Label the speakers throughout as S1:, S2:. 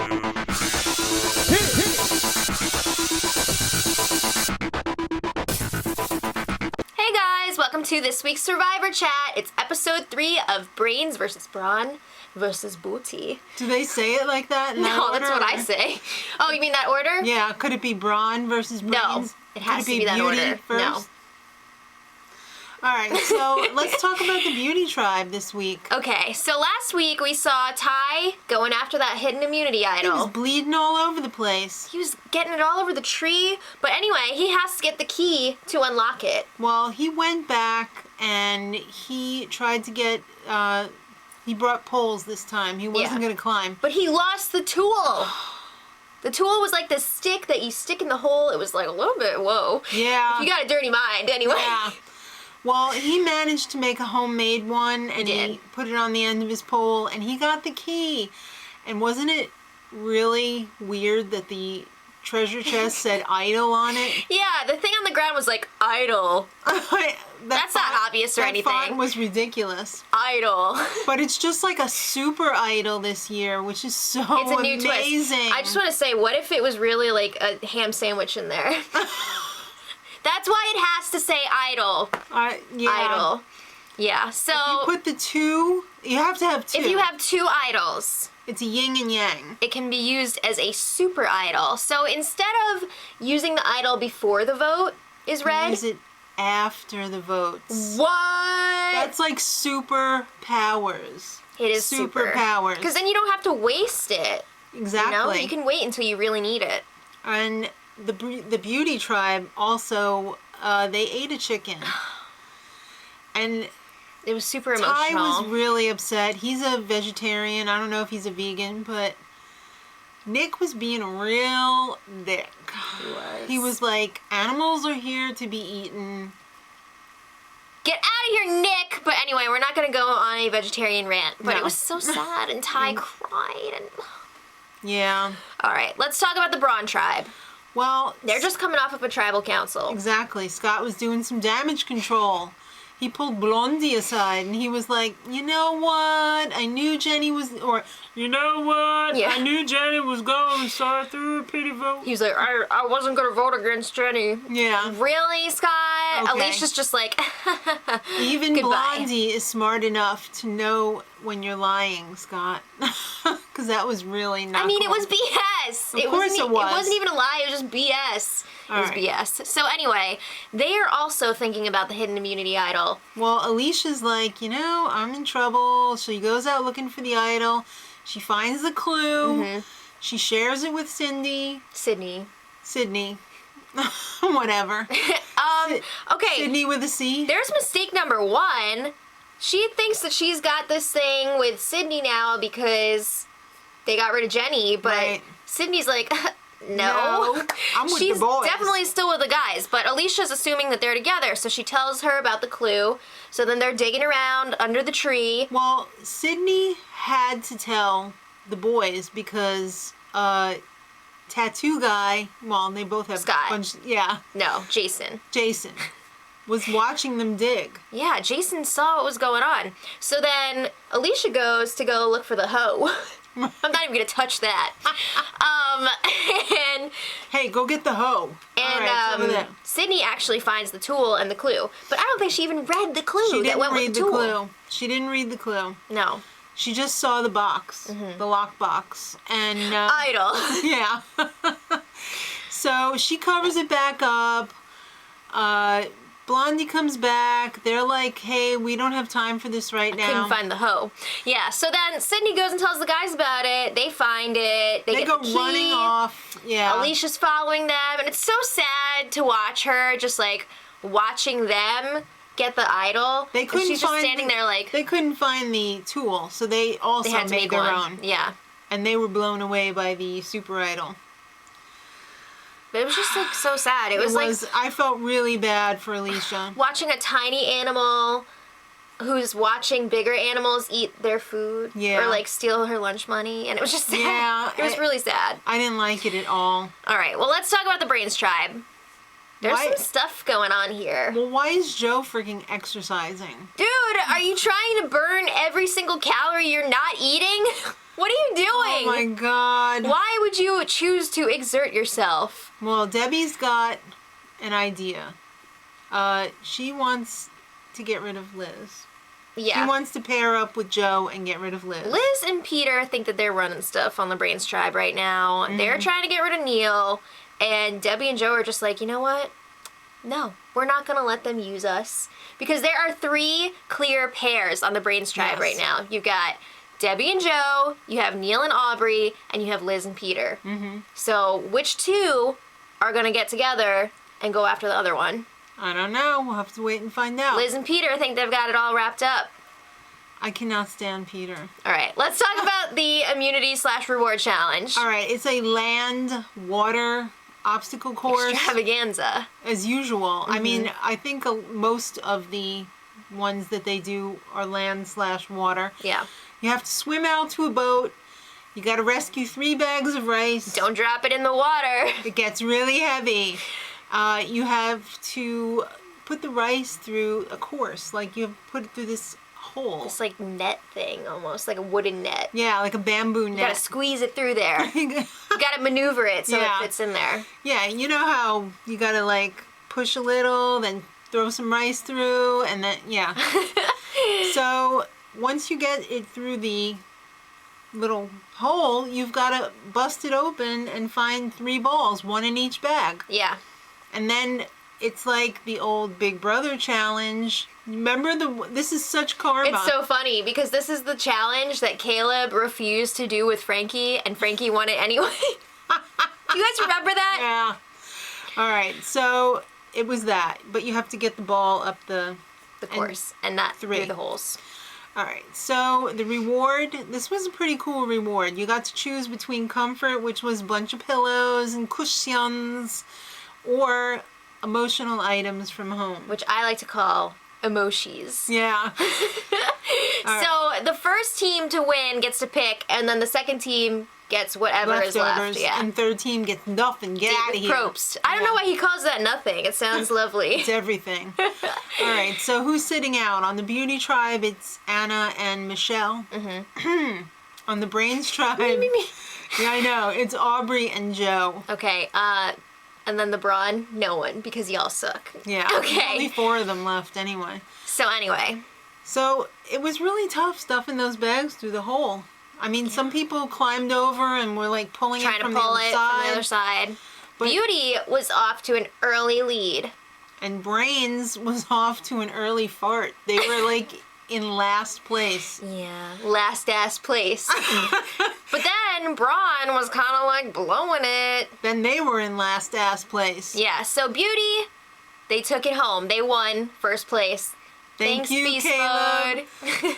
S1: Hey guys, welcome to this week's Survivor Chat. It's episode 3 of Brains versus Brawn versus Booty.
S2: Do they say it like that?
S1: No, that's what I say. Oh, you mean that order?
S2: Yeah, could it be Brawn versus Brains?
S1: No, it has to be that
S2: Beauty
S1: order.
S2: First?
S1: No.
S2: Alright, so let's talk about the Beauty Tribe this week.
S1: Okay, so last week we saw Ty going after that hidden immunity
S2: He
S1: idol.
S2: was bleeding all over the place.
S1: He was getting it all over the tree. But anyway, he has to get the key to unlock it.
S2: Well, he went back and he tried to get, he brought poles this time. He wasn't going to climb.
S1: But he lost the tool. The tool was like the stick that you stick in the hole. It was like a little bit, whoa.
S2: Yeah.
S1: You got a dirty mind, anyway.
S2: Yeah. Well, he managed to make a homemade one, and he put it on the end of his pole, and he got the key. And wasn't it really weird that the treasure chest said idol on it?
S1: Yeah, the thing on the ground was like, idol. That's not obvious or anything.
S2: That font was ridiculous.
S1: Idol.
S2: But it's just like a super idol this year, which is so
S1: It's a new
S2: amazing.
S1: twist. I just want to say, what if it was really like a ham sandwich in there? That's why it has to say idol.
S2: Yeah.
S1: Idol. Yeah, so...
S2: If you put the two, you have to have two.
S1: If you have two idols...
S2: It's a yin and yang.
S1: It can be used as a super idol. So instead of using the idol before the vote is read...
S2: Use it after the votes.
S1: What?
S2: That's like super powers.
S1: It is super
S2: powers.
S1: Because then you don't have to waste it.
S2: Exactly.
S1: You know? You can wait until you really need it.
S2: And the Beauty Tribe also, they ate a chicken. And
S1: it was super emotional.
S2: Ty was really upset. He's a vegetarian. I don't know if he's a vegan, but Nick was being a real dick. He was like, animals are here to be eaten.
S1: Get out of here, Nick! But anyway, we're not going to go on a vegetarian rant. But it was so sad, and Ty cried. And...
S2: Yeah.
S1: All right, let's talk about the Brawn Tribe.
S2: Well,
S1: they're just coming off of a tribal council.
S2: Exactly. Scott was doing some damage control. He pulled Blondie aside, and he was like, you know what? I knew Jenny was... Or, you know what?
S1: Yeah.
S2: I knew Jenny was going, so I threw a pity vote.
S1: He was like, I wasn't going to vote against Jenny.
S2: Yeah.
S1: Really, Scott? Okay. Alicia's just like...
S2: Even
S1: Goodbye.
S2: Blondie is smart enough to know when you're lying, Scott. Because that was really not
S1: it
S2: cool.
S1: was BS.
S2: Of course it was.
S1: It wasn't even a lie. It was just BS.
S2: All right.
S1: BS. So anyway, they are also thinking about the hidden immunity idol.
S2: Well, Alicia's like, you know, I'm in trouble. She goes out looking for the idol. She finds the clue. Mm-hmm. She shares it with Sydney. Whatever.
S1: Okay.
S2: Sydney with a C.
S1: There's mistake number 1. She thinks that she's got this thing with Sydney now because they got rid of Jenny, but Sydney's like... No.
S2: I'm with
S1: She's
S2: the boys.
S1: definitely still with the guys, but Alicia's assuming that they're together, so she tells her about the clue. So then they're digging around under the tree.
S2: Well, Sydney had to tell the boys because tattoo guy, well, they both have
S1: Scott. No, Jason.
S2: Jason was watching them dig.
S1: Yeah, Jason saw what was going on. So then Alicia goes to go look for the hoe. I'm not even gonna touch that. And
S2: hey, go get the hoe.
S1: And Sydney actually finds the tool and the clue, but I don't think she even read the clue that went with the tool.
S2: She didn't read the clue.
S1: No.
S2: She just saw the box, the lock box, and
S1: idol.
S2: Yeah. So she covers it back up. Blondie comes back. They're like, hey, we don't have time for this right now.
S1: Couldn't find the hoe. Yeah, so then Sydney goes and tells the guys about it. They find it. They get
S2: go
S1: the key.
S2: running off. Yeah.
S1: Alicia's following them, and it's so sad to watch her just like watching them get the idol.
S2: They couldn't
S1: she's just standing there like...
S2: They couldn't find the tool, so they also
S1: had to
S2: made
S1: make
S2: their
S1: one.
S2: own.
S1: Yeah.
S2: And they were blown away by the super idol.
S1: But it was just like so sad. It was like...
S2: I felt really bad for Alicia.
S1: Watching a tiny animal who's watching bigger animals eat their food.
S2: Yeah.
S1: Or like steal her lunch money. And it was just sad.
S2: Yeah.
S1: It was really sad.
S2: I didn't like it at all.
S1: Alright, well let's talk about the Brains Tribe. There's some stuff going on here.
S2: Well, why is Joe freaking exercising?
S1: Dude, are you trying to burn every single calorie you're not eating? What are you doing?
S2: Oh my God.
S1: Why would you choose to exert yourself?
S2: Well, Debbie's got an idea. She wants to get rid of Liz.
S1: Yeah.
S2: She wants to pair up with Joe and get rid of Liz.
S1: Liz and Peter think that they're running stuff on the Brains tribe right now. Mm-hmm. They're trying to get rid of Neil. And Debbie and Joe are just like, you know what? No, we're not going to let them use us. Because there are 3 clear pairs on the Brains tribe right now. You've got Debbie and Joe, you have Neil and Aubrey, and you have Liz and Peter. Mm-hmm. So which 2 are going to get together and go after the other one?
S2: I don't know. We'll have to wait and find out.
S1: Liz and Peter think they've got it all wrapped up.
S2: I cannot stand Peter.
S1: All right, let's talk about the immunity/reward challenge.
S2: All right, it's a land, water, obstacle course.
S1: Extravaganza.
S2: As usual. Mm-hmm. I mean, I think most of the ones that they do are land/water.
S1: Yeah.
S2: You have to swim out to a boat. You got to rescue 3 bags of rice.
S1: Don't drop it in the water.
S2: It gets really heavy. You have to put the rice through a course. Like, you have to put it through this hole.
S1: This, like, net thing, almost. Like a wooden net.
S2: Yeah, like a bamboo net.
S1: You gotta squeeze it through there. You gotta maneuver it so it fits in there.
S2: Yeah, you know how you gotta, like, push a little, then throw some rice through, and then, yeah. So, once you get it through the little hole, you've gotta bust it open and find 3 balls, 1 in each bag.
S1: Yeah.
S2: And then it's like the old Big Brother challenge. Remember this is such karma.
S1: It's so funny because this is the challenge that Caleb refused to do with Frankie, and Frankie won it anyway. Do you guys remember that?
S2: Yeah. All right. So it was that, but you have to get the ball up the
S1: course and not
S2: 3
S1: through the holes.
S2: All right. So the reward. This was a pretty cool reward. You got to choose between comfort, which was a bunch of pillows and cushions, or emotional items from home,
S1: which I like to call emoshis.
S2: Yeah.
S1: So the first team to win gets to pick, and then the second team gets whatever is left. Yeah.
S2: And third team gets nothing. Get out of here.
S1: Probst. I don't know why he calls that nothing. It sounds lovely.
S2: It's everything. All right. So who's sitting out on the Beauty tribe? It's Anna and Michelle. Mm-hmm. On the Brains tribe. Yeah, I know. It's Aubrey and Joe.
S1: Okay. And then the Brawn, no one, because y'all suck.
S2: Yeah.
S1: Okay.
S2: Only 4 of them left anyway.
S1: So anyway.
S2: So it was really tough stuffing those bags through the hole. I mean, some people climbed over and were like pulling it from the other side.
S1: But Beauty was off to an early lead.
S2: And Brains was off to an early fart. They were like in last place.
S1: Yeah, last ass place. But then Braun was kind of like blowing it.
S2: Then they were in last ass place.
S1: Yeah, so Beauty, they took it home. They won first place.
S2: Thanks, you,
S1: Beast
S2: Caleb.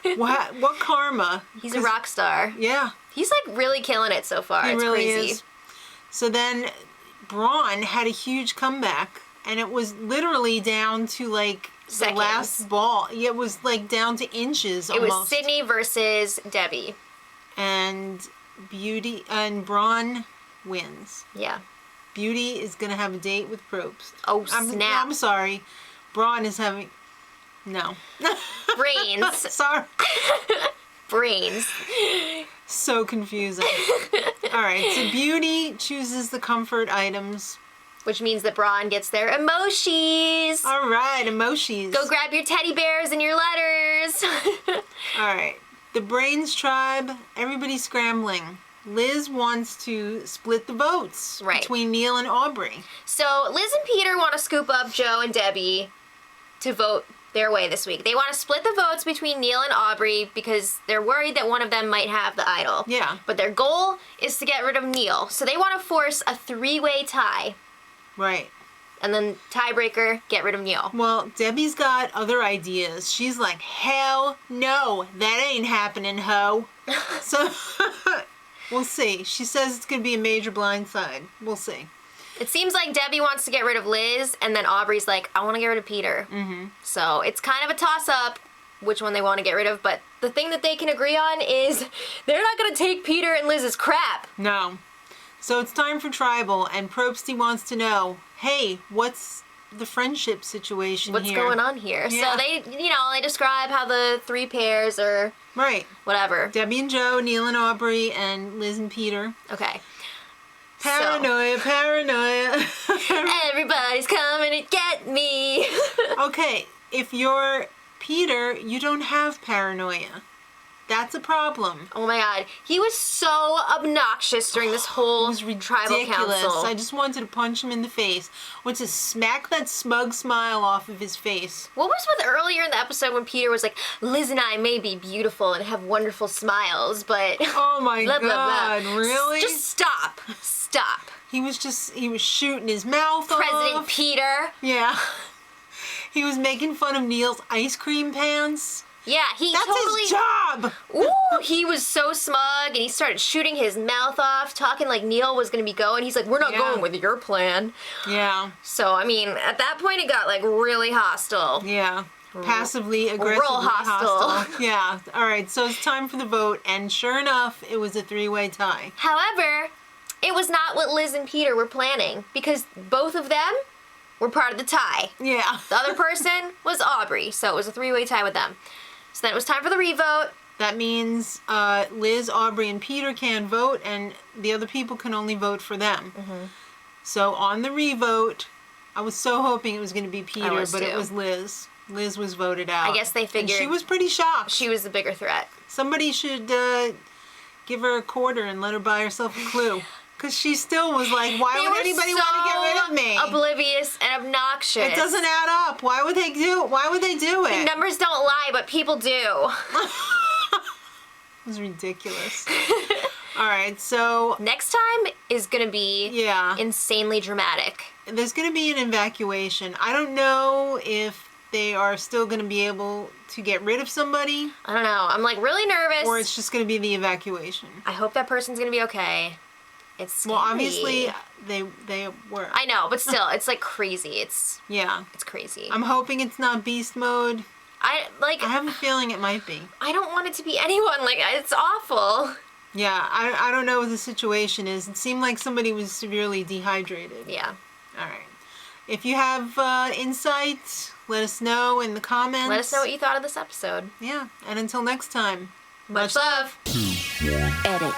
S1: Mode.
S2: What karma?
S1: He's a rock star.
S2: Yeah.
S1: He's like really killing it so far. It's
S2: really
S1: crazy.
S2: Is. So then Braun had a huge comeback, and it was literally down to like the last ball. Yeah, it was like down to inches almost.
S1: It was Sydney versus Debbie.
S2: And Beauty and Braun wins.
S1: Yeah.
S2: Beauty is going to have a date with Probst.
S1: Oh, snap.
S2: I'm sorry. Braun is having... No.
S1: Brains.
S2: Sorry.
S1: Brains.
S2: So confusing. All right, so Beauty chooses the comfort items.
S1: Which means that Braun gets their emoshis.
S2: All right, emoshis.
S1: Go grab your teddy bears and your letters.
S2: All right. The Brains tribe, everybody's scrambling. Liz wants to split the votes between Neil and Aubrey.
S1: So Liz and Peter want to scoop up Joe and Debbie to vote their way this week. They want to split the votes between Neil and Aubrey because they're worried that one of them might have the idol.
S2: Yeah.
S1: But their goal is to get rid of Neil. So they want to force a 3-way tie.
S2: Right.
S1: And then tiebreaker, get rid of Neil.
S2: Well, Debbie's got other ideas. She's like, hell no, that ain't happening, ho. So, we'll see. She says it's going to be a major blindside. We'll see.
S1: It seems like Debbie wants to get rid of Liz, and then Aubrey's like, I want to get rid of Peter. Mm-hmm. So it's kind of a toss-up which one they want to get rid of, but the thing that they can agree on is they're not going to take Peter and Liz's crap.
S2: No. So it's time for Tribal, and Probsty wants to know, hey, what's the friendship situation
S1: What's
S2: here?
S1: going on here?
S2: Yeah.
S1: So they describe how the 3 pairs are
S2: Right.
S1: Whatever.
S2: Debbie and Joe, Neil and Aubrey, and Liz and Peter.
S1: Okay.
S2: Paranoia, paranoia.
S1: Everybody's coming to get me.
S2: Okay, if you're Peter, you don't have paranoia. That's a problem.
S1: Oh my god. He was so obnoxious during this whole
S2: It was
S1: tribal
S2: ridiculous.
S1: council.
S2: I just wanted to punch him in the face. Want to smack that smug smile off of his face.
S1: What was with earlier in the episode when Peter was like, Liz and I may be beautiful and have wonderful smiles, but...
S2: Oh my
S1: blah, blah,
S2: god,
S1: blah.
S2: really?
S1: Just stop. Stop.
S2: He was shooting his mouth
S1: President
S2: off.
S1: Peter.
S2: Yeah. He was making fun of Neil's ice cream pants.
S1: Yeah,
S2: That's
S1: totally...
S2: his job!
S1: Ooh, he was so smug, and he started shooting his mouth off, talking like Neil was going to be going. He's like, we're not going with your plan.
S2: Yeah.
S1: So, I mean, at that point, it got, like, really hostile.
S2: Yeah. Passively, aggressively
S1: Real hostile.
S2: Yeah. All right, so it's time for the vote, and sure enough, it was a 3-way tie.
S1: However, it was not what Liz and Peter were planning, because both of them were part of the tie.
S2: Yeah.
S1: The other person was Aubrey, so it was a 3-way tie with them. So then it was time for the revote.
S2: That means Liz, Aubrey, and Peter can vote, and the other people can only vote for them. Mm-hmm. So on the revote, I was so hoping it was going to be Peter, but it was Liz. Liz was voted out.
S1: I guess they figured...
S2: And she was pretty shocked.
S1: She was the bigger threat.
S2: Somebody should give her a quarter and let her buy herself a clue. Because she still was like, why would anybody want to get rid of me?
S1: Oblivious and obnoxious.
S2: It doesn't add up. Why would they do it?
S1: Numbers don't lie, but people do.
S2: It was ridiculous. All right, so...
S1: Next time is going to be insanely dramatic.
S2: There's going to be an evacuation. I don't know if they are still going to be able to get rid of somebody.
S1: I don't know. I'm like really nervous.
S2: Or it's just going to be the evacuation.
S1: I hope that person's going to be okay. It's scary.
S2: Well, obviously they were.
S1: I know, but still, it's like crazy. It's crazy.
S2: I'm hoping it's not beast mode.
S1: I
S2: have a feeling it might be.
S1: I don't want it to be anyone. Like, it's awful.
S2: Yeah, I don't know what the situation is. It seemed like somebody was severely dehydrated.
S1: Yeah.
S2: All right. If you have insight, let us know in the comments.
S1: Let us know what you thought of this episode.
S2: Yeah, and until next time,
S1: much love.
S3: Edit.